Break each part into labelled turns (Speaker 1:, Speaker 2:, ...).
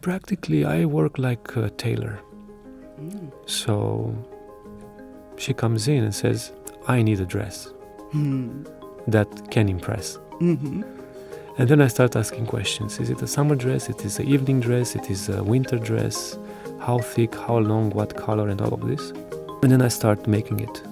Speaker 1: Practically, I work like a tailor. So she comes in and says, I need a dress that can impress.
Speaker 2: Mm-hmm.
Speaker 1: And then I start asking questions. Is it a summer dress? It is an evening dress? It is a winter dress? How thick, how long, what color and all of this. And then I start making it.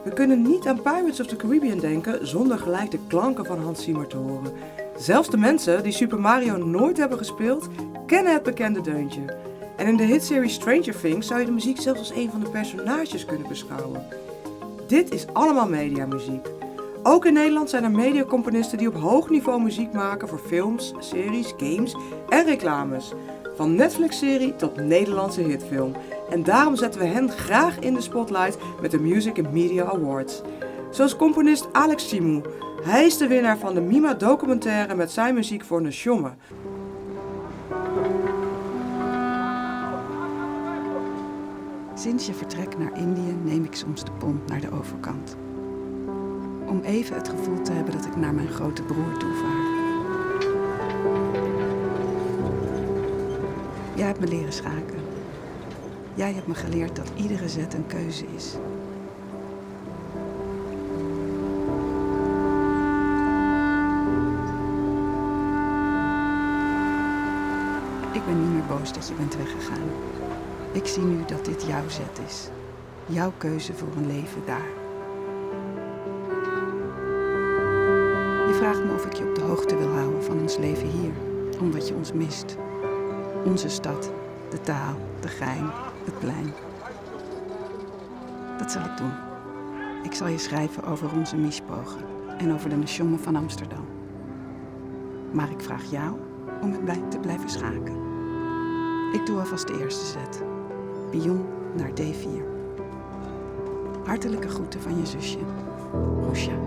Speaker 2: We kunnen niet aan Pirates of the Caribbean denken zonder gelijk de klanken van Hans Zimmer te horen. Zelfs de mensen die Super Mario nooit hebben gespeeld, kennen het bekende deuntje. En in de hitserie Stranger Things zou je de muziek zelfs als een van de personages kunnen beschouwen. Dit is allemaal mediamuziek. Ook in Nederland zijn er mediacomponisten die op hoog niveau muziek maken voor films, series, games en reclames. Van Netflix-serie tot Nederlandse hitfilm. En daarom zetten we hen graag in de spotlight met de Music and Media Awards. Zoals componist Alex Simu. Hij is de winnaar van de MIMA Documentaire met zijn muziek voor Nesjomme.
Speaker 3: Sinds je vertrek naar Indië neem ik soms de pont naar de overkant. Om even het gevoel te hebben dat ik naar mijn grote broer toe vaar. Jij hebt me leren schaken. Jij hebt me geleerd dat iedere zet een keuze is. Ik ben niet meer boos dat je bent weggegaan. Ik zie nu dat dit jouw zet is. Jouw keuze voor een leven daar. Je vraagt me of ik je op de hoogte wil houden van ons leven hier. Omdat je ons mist. Onze stad, de taal, de gein, het plein. Dat zal ik doen. Ik zal je schrijven over onze miespogen en over de Nesjomme van Amsterdam. Maar ik vraag jou om het te blijven schaken. Ik doe alvast de eerste zet. Pion naar D4. Hartelijke groeten van je zusje, Roesja.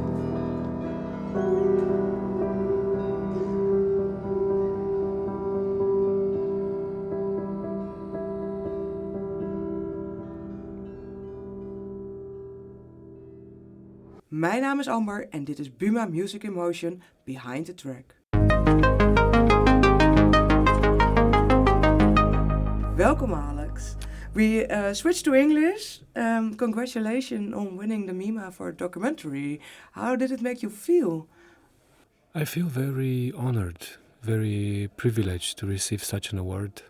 Speaker 2: Mijn naam is Amber en dit is Buma Music in Motion Behind the Track. Welkom Alex. We switch to English. Congratulations on winning the MIMA for a documentary. How did it make you feel?
Speaker 1: I feel very honored, very privileged to receive such an award.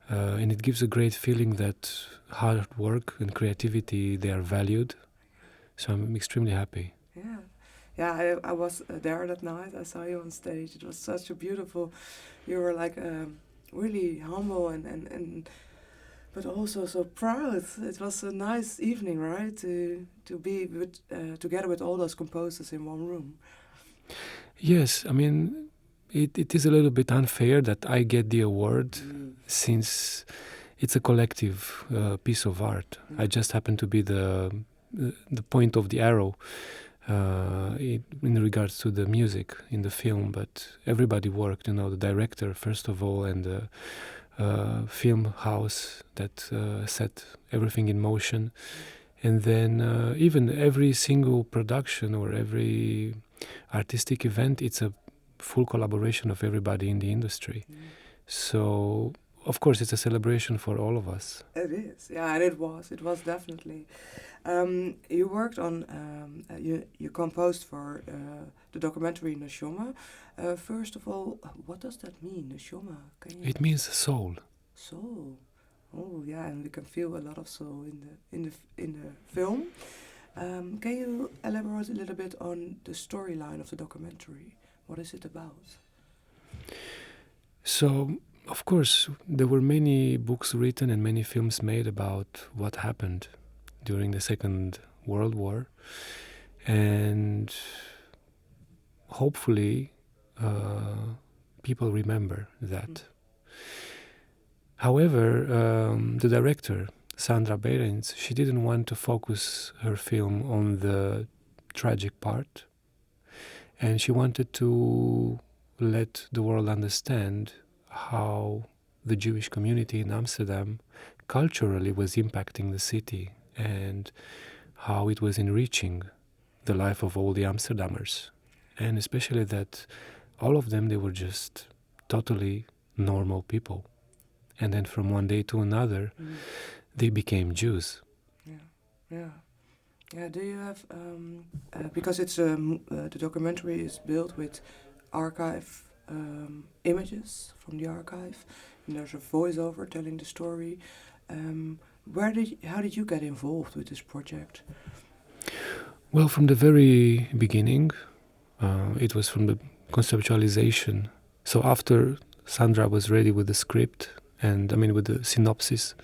Speaker 1: And it gives a great feeling that hard work and creativity, they are valued. So I'm extremely happy.
Speaker 2: Yeah, I was there that night. I saw you on stage. It was such a beautiful. You were like really humble and but also so proud. It was a nice evening, right? To be with, together with all those composers in one room.
Speaker 1: Yes, I mean, it is a little bit unfair that I get the award since it's a collective piece of art. I just happen to be the point of the arrow in regards to the music in the film, but everybody worked, the director first of all, and the film house that set everything in motion, and then even every single production or every artistic event, it's a full collaboration of everybody in the industry. So of course it's a celebration for all of us.
Speaker 2: It is, yeah, and it was definitely. You worked on, you composed for the documentary Nesjomme. First of all, what does that mean, Nesjomme?
Speaker 1: It means soul.
Speaker 2: Soul. Oh yeah, and we can feel a lot of soul in the film. Can you elaborate a little bit on the storyline of the documentary? What is it about?
Speaker 1: So, of course, there were many books written and many films made about what happened during the Second World War, and hopefully people remember that. However, the director, Sandra Beerends, she didn't want to focus her film on the tragic part, and she wanted to let the world understand how the Jewish community in Amsterdam culturally was impacting the city and how it was enriching the life of all the Amsterdammers. And especially that all of them, they were just totally normal people. And then from one day to another, they became Jews.
Speaker 2: Yeah, do you have, because it's the documentary is built with archive images from the archive, and there's a voiceover telling the story. How did you get involved with this project?
Speaker 1: Well, from the very beginning, it was from the conceptualization. So after Sandra was ready with the script, and with the synopsis,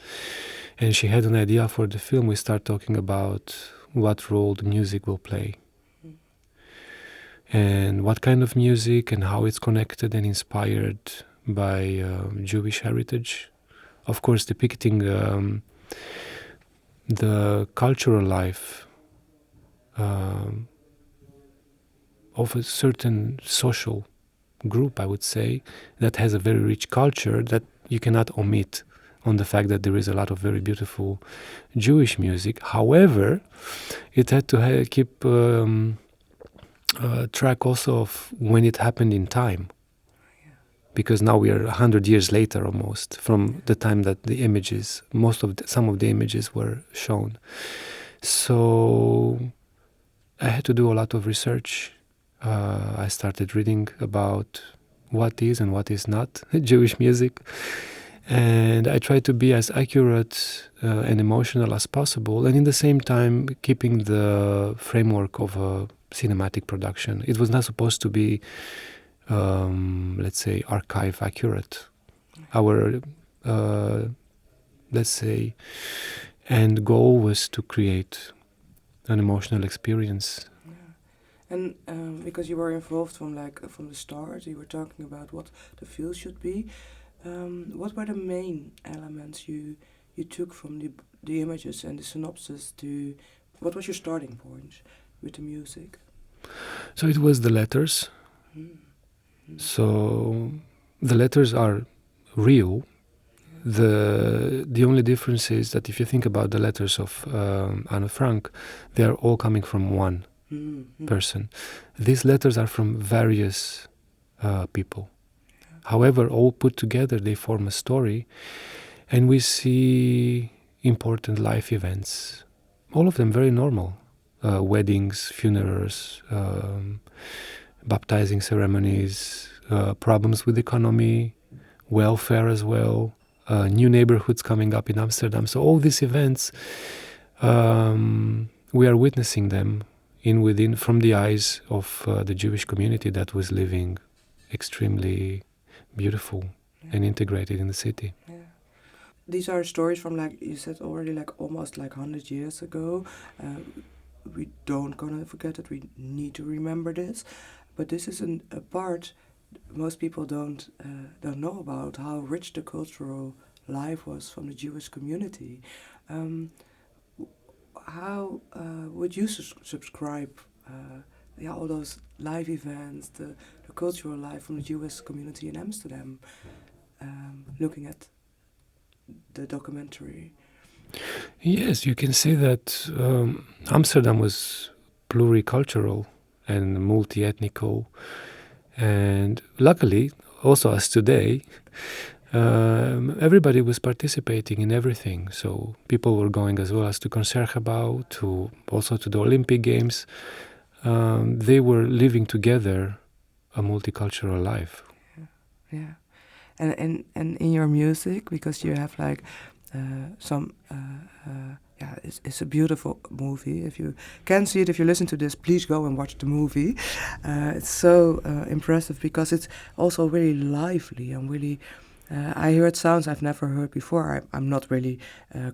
Speaker 1: and she had an idea for the film, we start talking about what role the music will play. And what kind of music and how it's connected and inspired by Jewish heritage. Of course, depicting the cultural life of a certain social group, I would say, that has a very rich culture that you cannot omit on the fact that there is a lot of very beautiful Jewish music. However, it had to keep track also of when it happened in time. Because now we are 100 years later almost from the time that the images, some of the images were shown. So I had to do a lot of research. I started reading about what is and what is not Jewish music. And I tried to be as accurate and emotional as possible, and in the same time keeping the framework of a cinematic production. It was not supposed to be, let's say, archive accurate. Our, let's say, end goal was to create an emotional experience.
Speaker 2: And because you were involved from the start, you were talking about what the feel should be. What were the main elements you took from the images and the synopsis to? What was your starting point with the music?
Speaker 1: So it was the letters. So the letters are real. The only difference is that if you think about the letters of Anne Frank, they are all coming from one person. These letters are from various people. However, all put together, they form a story, and we see important life events, all of them very normal. Weddings, funerals, baptizing ceremonies, problems with economy, welfare as well, new neighborhoods coming up in Amsterdam. So all these events, we are witnessing them within from the eyes of the Jewish community that was living extremely beautiful and integrated in the city.
Speaker 2: Yeah. These are stories from, like you said already, like almost like 100 years ago. We don't gonna forget it. We need to remember this. But this is a part most people don't know about, how rich the cultural life was from the Jewish community. How would you subscribe all those live events, the cultural life from the Jewish community in Amsterdam, looking at the documentary?
Speaker 1: Yes, you can say that Amsterdam was pluricultural and multi-ethnical, and luckily, also as today, everybody was participating in everything. So people were going as well as to Concertgebouw, also to the Olympic Games. They were living together a multicultural life.
Speaker 2: Yeah. And in your music, because you have like it's a beautiful movie. If you can see it, if you listen to this, please go and watch the movie. It's so impressive because it's also really lively and really. I heard sounds I've never heard before. I'm not really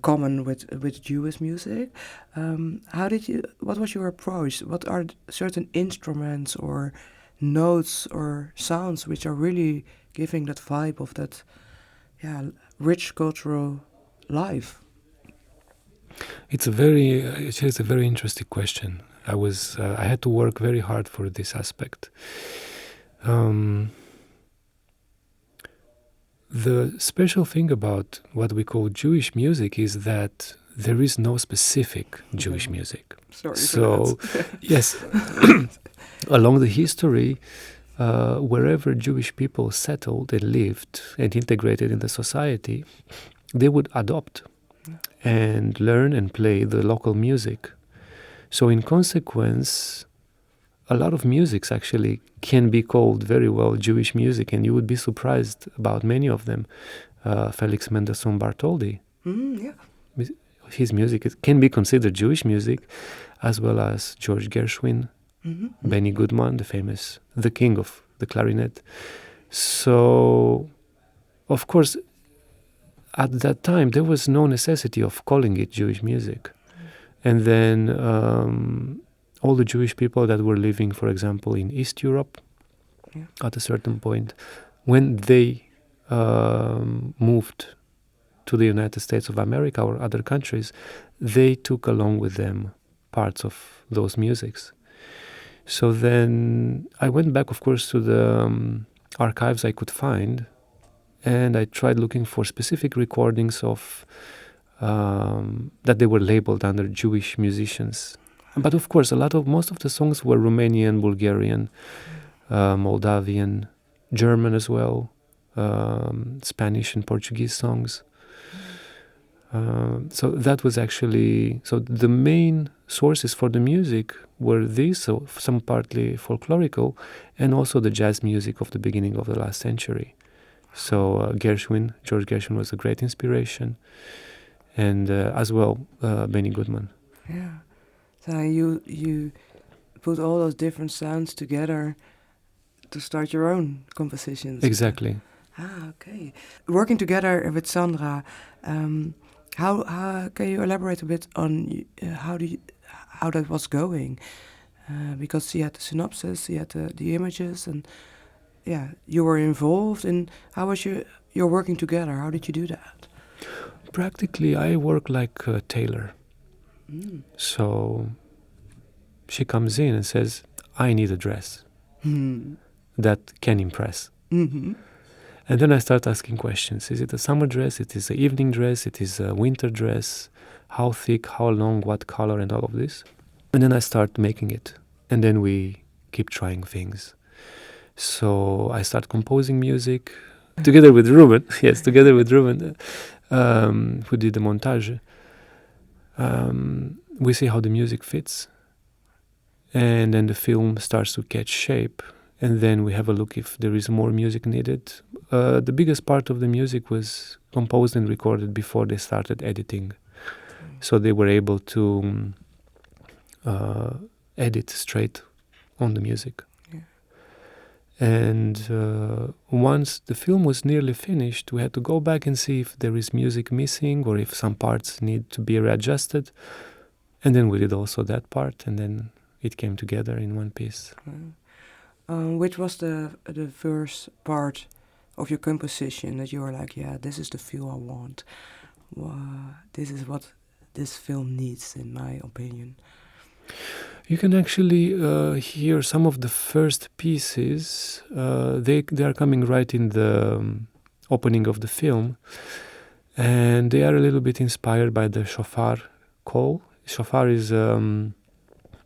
Speaker 2: common with Jewish music. What was your approach? What are certain instruments or notes or sounds which are really giving that vibe of that, rich cultural life?
Speaker 1: It's a very interesting question. I had to work very hard for this aspect. The special thing about what we call Jewish music is that there is no specific Jewish music.
Speaker 2: Sorry.
Speaker 1: So, yes, along the history, wherever Jewish people settled and lived and integrated in the society, they would adopt and learn and play the local music. So in consequence, a lot of musics actually can be called very well Jewish music, and you would be surprised about many of them. Felix Mendelssohn Bartholdy, his music can be considered Jewish music, as well as George Gershwin, Benny Goodman, the king of the clarinet. So, of course, at that time, there was no necessity of calling it Jewish music. And then all the Jewish people that were living, for example, in East Europe, at a certain point, when they moved to the United States of America or other countries, they took along with them parts of those musics. So then I went back, of course, to the archives I could find, and I tried looking for specific recordings of that they were labeled under Jewish musicians. But of course, most of the songs were Romanian, Bulgarian, Moldavian, German as well, Spanish and Portuguese songs. So that was so the main sources for the music were these, so some partly folklorical, and also the jazz music of the beginning of the last century. So George Gershwin was a great inspiration, and as well Benny Goodman.
Speaker 2: Yeah. So you put all those different sounds together to start your own compositions.
Speaker 1: Exactly.
Speaker 2: Okay. Working together with Sandra, how can you elaborate a bit on how that was going? Because she had the synopsis, she had the images, and you were involved. And how was your working together? How did you do that?
Speaker 1: Practically, I work like a tailor. So she comes in and says, "I need a dress that can impress."
Speaker 2: Mm-hmm.
Speaker 1: And then I start asking questions. Is it a summer dress? It is an evening dress? It is a winter dress? How thick? How long? What color? And all of this. And then I start making it. And then we keep trying things. So I start composing music together with Ruben. Yes, together with Ruben, who did the montage. We see how the music fits. And then the film starts to catch shape. And then we have a look if there is more music needed. The biggest part of the music was composed and recorded before they started editing. So they were able to edit straight on the music. Yeah. And once the film was nearly finished, we had to go back and see if there is music missing or if some parts need to be readjusted. And then we did also that part, and then it came together in one piece.
Speaker 2: Which was the first part of your composition that you were like, this is the feel I want. This is what this film needs, in my opinion.
Speaker 1: You can actually hear some of the first pieces. They are coming right in the opening of the film, and they are a little bit inspired by the shofar call. Shofar is a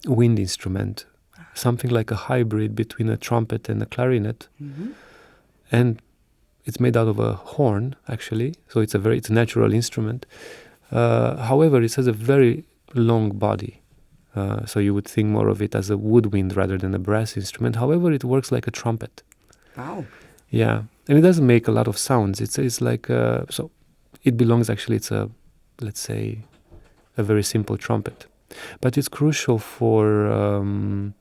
Speaker 1: wind instrument, something like a hybrid between a trumpet and a clarinet. Mm-hmm. And it's made out of a horn, actually, so it's a natural instrument. However, it has a very long body, so you would think more of it as a woodwind rather than a brass instrument. However, it works like a trumpet.
Speaker 2: Wow.
Speaker 1: Yeah, and it doesn't make a lot of sounds. It's like so it belongs actually. It's let's say a very simple trumpet, but it's crucial for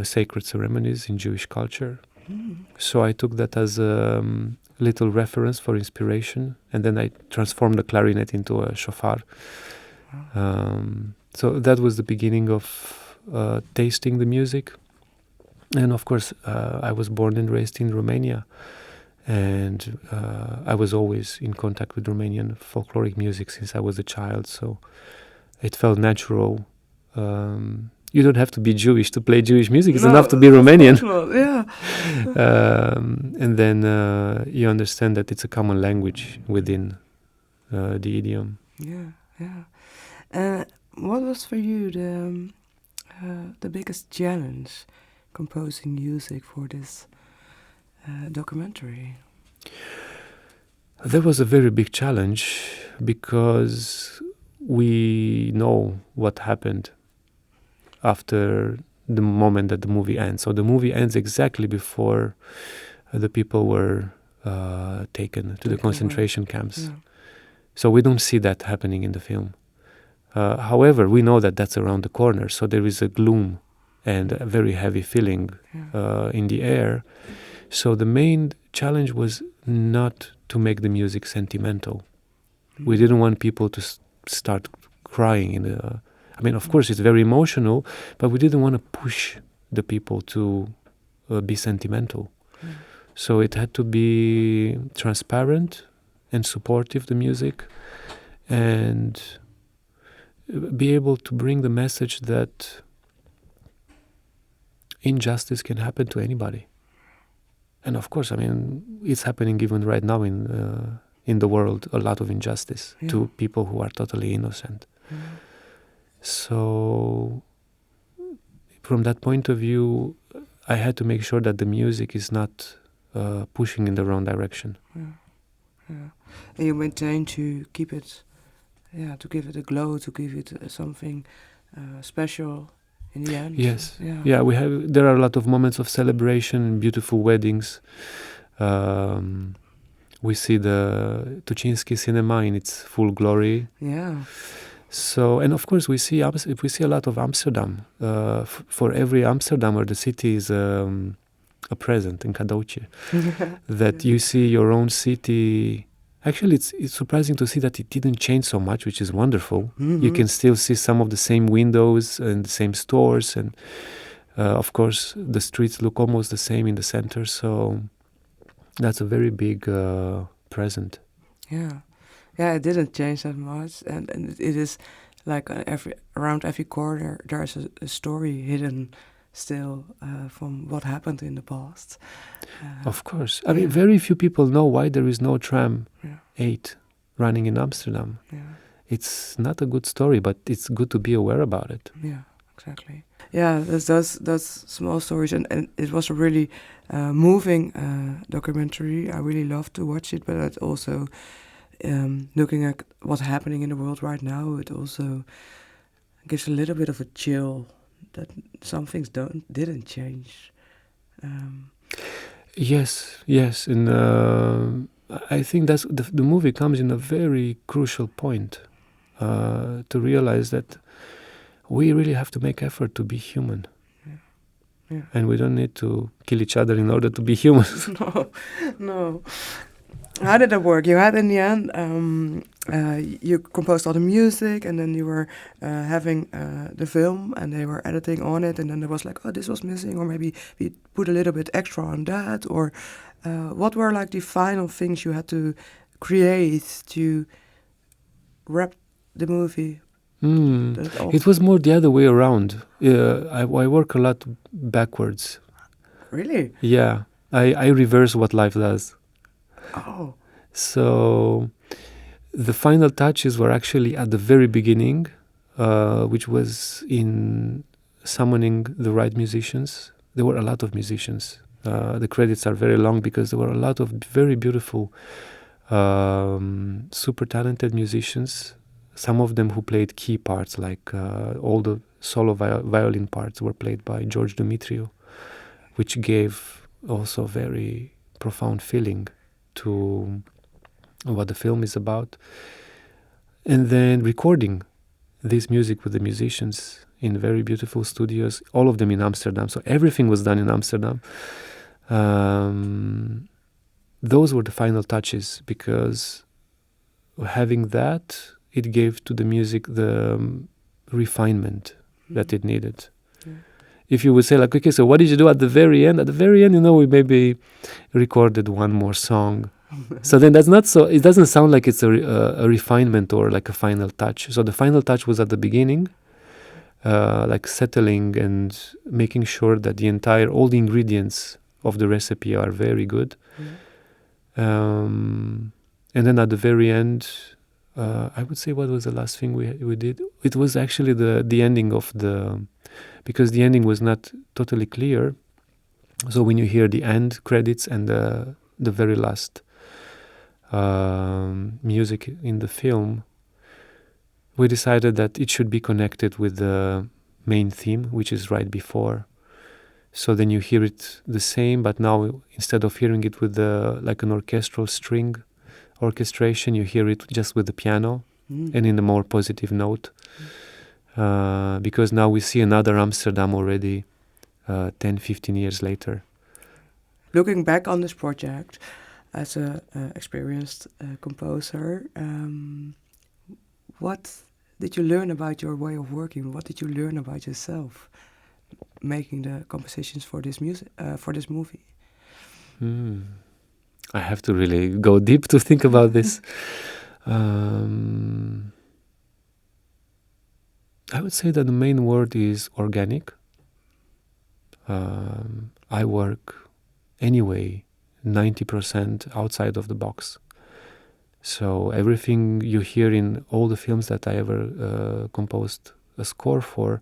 Speaker 1: sacred ceremonies in Jewish culture. So I took that as a little reference for inspiration, and then I transformed the clarinet into a shofar. So that was the beginning of tasting the music. And of course, I was born and raised in Romania, and I was always in contact with Romanian folkloric music since I was a child, so it felt natural. You don't have to be Jewish to play Jewish music. It's enough to be Romanian.
Speaker 2: Yeah.
Speaker 1: And then you understand that it's a common language within the idiom.
Speaker 2: Yeah. What was for you the biggest challenge composing music for this documentary?
Speaker 1: That was a very big challenge because we know what happened after the moment that the movie ends. So the movie ends exactly before the people were taken to the concentration camps.
Speaker 2: Yeah.
Speaker 1: So we don't see that happening in the film. However, we know that that's around the corner. So there is a gloom and a very heavy feeling in the air. So the main challenge was not to make the music sentimental. We didn't want people to start crying. Of course, it's very emotional, but we didn't want to push the people to be sentimental. So it had to be transparent and supportive, the music, and be able to bring the message that injustice can happen to anybody. And of course, it's happening even right now in the world, a lot of injustice to people who are totally innocent. So from that point of view, I had to make sure that the music is not pushing in the wrong direction.
Speaker 2: And you maintain to keep it, to give it a glow, to give it something special in the end.
Speaker 1: Yes. Yeah, there are a lot of moments of celebration, beautiful weddings. We see the Tuchinski cinema in its full glory.
Speaker 2: Yeah.
Speaker 1: So, and of course we see a lot of Amsterdam. For every Amsterdammer, the city is a present in cadeautje. That you see your own city. Actually, it's surprising to see that it didn't change so much, which is wonderful. You can still see some of the same windows and the same stores, and of course the streets look almost the same in the center. So that's a very big present.
Speaker 2: Yeah, it didn't change that much, and it is like around every corner there's a story hidden still from what happened in the past.
Speaker 1: Of course. Very few people know why there is no tram 8 running in Amsterdam.
Speaker 2: Yeah.
Speaker 1: It's not a good story, but it's good to be aware about it.
Speaker 2: Yeah, exactly. Yeah, that's small stories, and it was a really moving documentary. I really loved to watch it, but it also, looking at what's happening in the world right now, it also gives a little bit of a chill that some things didn't change.
Speaker 1: Yes, and I think that's the movie comes in a very crucial point to realize that we really have to make effort to be human.
Speaker 2: Yeah.
Speaker 1: And we don't need to kill each other in order to be human.
Speaker 2: No. How did that work? You had in the end, you composed all the music, and then you were having the film, and they were editing on it, and then there was like, oh, this was missing, or maybe we put a little bit extra on that, or what were like the final things you had to create to wrap the movie?
Speaker 1: It was more the other way around. I work a lot backwards.
Speaker 2: Really?
Speaker 1: Yeah, I reverse what life does.
Speaker 2: Oh.
Speaker 1: So the final touches were actually at the very beginning, which was in summoning the right musicians. There were a lot of musicians. The credits are very long because there were a lot of very beautiful, super talented musicians. Some of them who played key parts, like all the solo violin parts were played by George Dumitriu, which gave also very profound feeling to what the film is about. And then recording this music with the musicians in very beautiful studios, all of them in Amsterdam. So everything was done in Amsterdam. Those were the final touches, because having that, it gave to the music the refinement that it needed. Yeah. If you would say, like, okay, so what did you do at the very end? At the very end, we maybe recorded one more song. So then that's not so, it doesn't sound like it's a refinement or like a final touch. So the final touch was at the beginning, like settling and making sure that all the ingredients of the recipe are very good. And then at the very end, I would say, what was the last thing we did? It was actually the ending of because the ending was not totally clear. So when you hear the end credits and the very last music in the film, we decided that it should be connected with the main theme, which is right before. So then you hear it the same, but now instead of hearing it with like an orchestral string orchestration, you hear it just with the piano and in a more positive note. Because now we see another Amsterdam already 10, 15 years later.
Speaker 2: Looking back on this project as an experienced composer, what did you learn about your way of working? What did you learn about yourself making the compositions for this music, for this movie?
Speaker 1: I have to really go deep to think about this. I would say that the main word is organic. I work anyway 90% outside of the box. So everything you hear in all the films that I ever composed a score for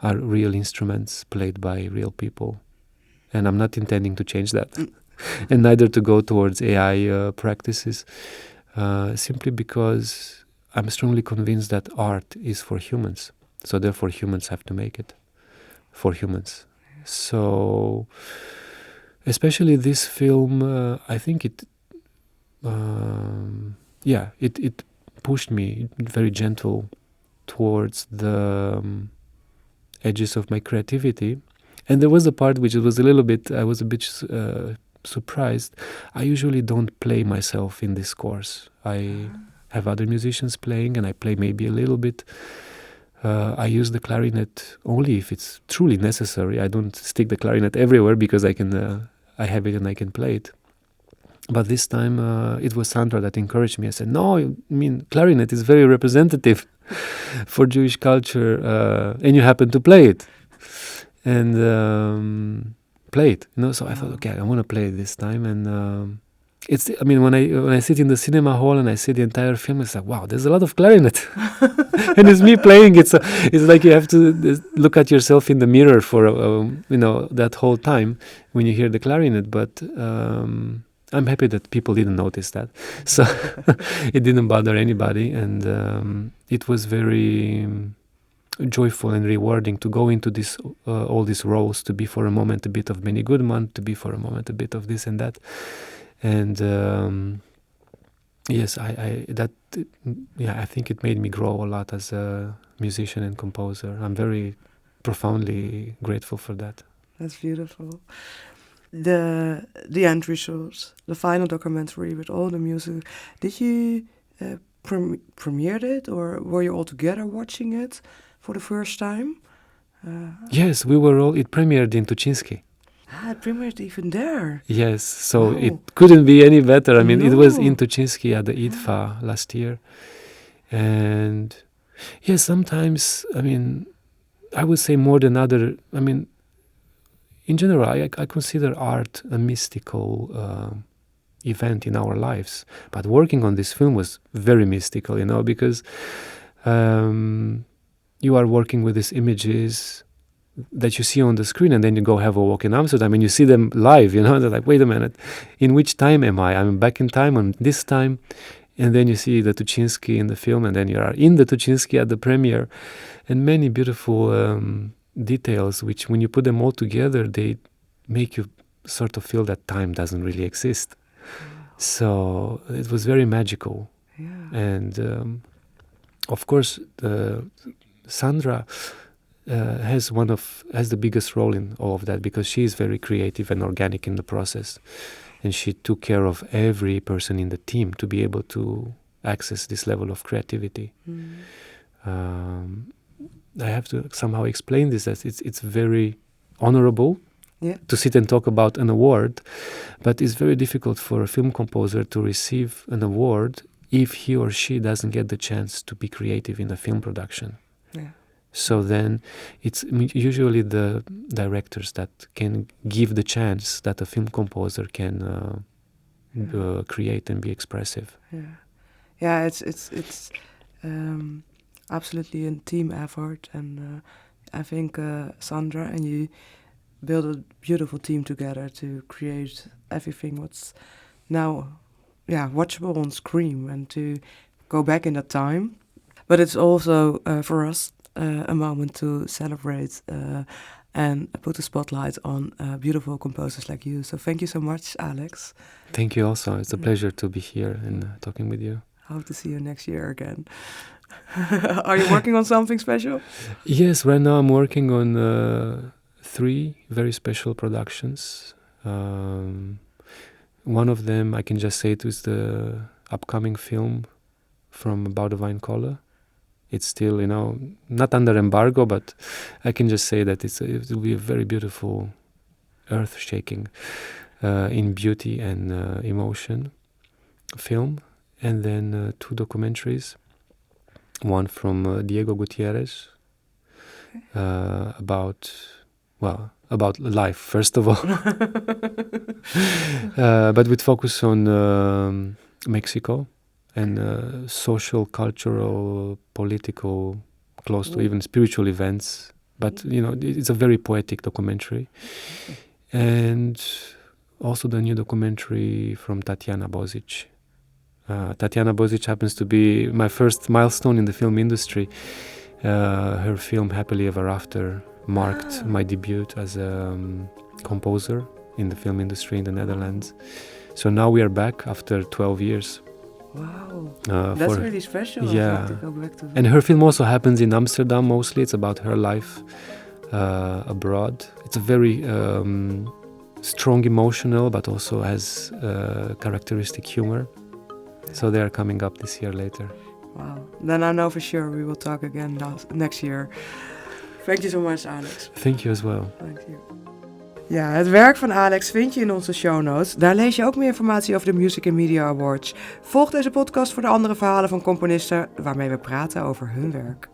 Speaker 1: are real instruments played by real people. And I'm not intending to change that. And neither to go towards AI practices, simply because I'm strongly convinced that art is for humans. So therefore humans have to make it for humans. So especially this film, I think it pushed me very gentle towards the edges of my creativity. And there was a part which was I was a bit surprised. I usually don't play myself in this course. I have other musicians playing, and I play maybe a little bit. I use the clarinet only if it's truly necessary. I don't stick the clarinet everywhere because I have it and I can play it. But this time it was Sandra that encouraged me. I said, no, I mean, clarinet is very representative for Jewish culture, and you happen to play it. And play it, So I thought, okay, I want to play it this time. And when I sit in the cinema hall and I see the entire film, it's like, wow, there's a lot of clarinet, and it's me playing it. So it's like you have to look at yourself in the mirror for that whole time when you hear the clarinet. But I'm happy that people didn't notice that, so it didn't bother anybody, and it was very joyful and rewarding to go into this all these roles, to be for a moment a bit of Benny Goodman, to be for a moment a bit of this and that. And yes, I think it made me grow a lot as a musician and composer. I'm very profoundly grateful for that.
Speaker 2: That's beautiful. The end results, the final documentary with all the music. Did you premiered it, or were you all together watching it for the first time?
Speaker 1: Yes, we were all. It premiered in Tuchinski.
Speaker 2: It premiered even there.
Speaker 1: Yes, so it couldn't be any better. I mean, it was in Tuchinski at the IDFA last year. And yes, sometimes, I would say more than other, in general, I consider art a mystical event in our lives. But working on this film was very mystical, because you are working with these images that you see on the screen, and then you go have a walk in Amsterdam and you see them live, they're like, wait a minute, in which time am I? I'm back in time, on this time. And then you see the Tuchinski in the film, and then you are in the Tuchinski at the premiere, and many beautiful details, which when you put them all together, they make you sort of feel that time doesn't really exist. So it was very magical.
Speaker 2: Yeah.
Speaker 1: And of course, Sandra has the biggest role in all of that, because she is very creative and organic in the process, and she took care of every person in the team to be able to access this level of creativity. I have to somehow explain this, as it's very honorable to sit and talk about an award, but it's very difficult for a film composer to receive an award if he or she doesn't get the chance to be creative in a film production. Yeah. So then it's usually the directors that can give the chance that a film composer can create and be expressive.
Speaker 2: Yeah, it's absolutely a team effort, and I think Sandra and you build a beautiful team together to create everything what's now watchable on screen and to go back in that time. But it's also for us a moment to celebrate and put a spotlight on beautiful composers like you. So thank you so much, Alex.
Speaker 1: Thank you also. It's a pleasure to be here and talking with you.
Speaker 2: Hope to see you next year again. Are you working on something special?
Speaker 1: Yes, right now I'm working on 3 very special productions. One of them, I can just say it was the upcoming film from Boudewijn Kolle. It's still, not under embargo, but I can just say that it will be a very beautiful, earth-shaking, in beauty and emotion film. And then 2 documentaries. One from Diego Gutierrez about life, first of all. But with focus on Mexico and social, cultural, political, close to even spiritual events. But, it's a very poetic documentary. And also the new documentary from Tatiana Bozic. Tatiana Bozic happens to be my first milestone in the film industry. Her film Happily Ever After marked my debut as a composer in the film industry in the Netherlands. So now we are back after 12 years.
Speaker 2: Wow, that's really special.
Speaker 1: Yeah,
Speaker 2: to go back to that.
Speaker 1: And her film also happens in Amsterdam mostly. It's about her life abroad. It's a very strong emotional, but also has characteristic humor. So they are coming up this year later.
Speaker 2: Wow. Then I know for sure we will talk again next year. Thank you so much, Alex.
Speaker 1: Thank you as well.
Speaker 2: Thank you. Ja, het werk van Alex vind je in onze show notes. Daar lees je ook meer informatie over de Music and Media Awards. Volg deze podcast voor de andere verhalen van componisten waarmee we praten over hun werk.